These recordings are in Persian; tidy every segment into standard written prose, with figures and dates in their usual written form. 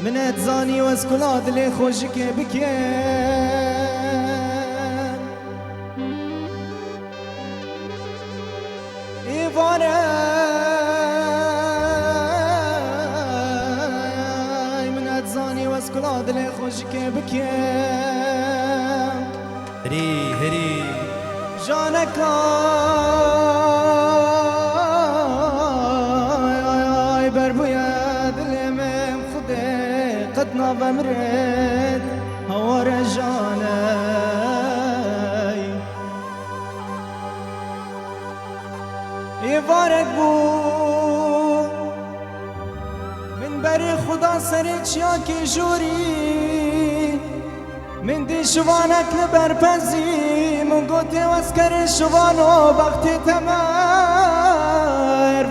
من اتزاني واسكولاد اللي خوشك بكين من اتزاني واسكولاد اللي خوشك بكين هري هري جانك بربويا دل من خدي قدنا بمرد هوا رجاني يبارك بو من بري خدا سرت ياكي جوري من دي شوانك لبرپزي من قوتي واسكر شوانو بختي تمر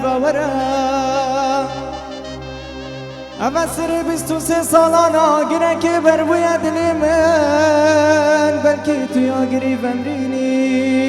باورا اما سر 23 سالانا گرك بربويا دلي من بلكي تو يا قريب امريني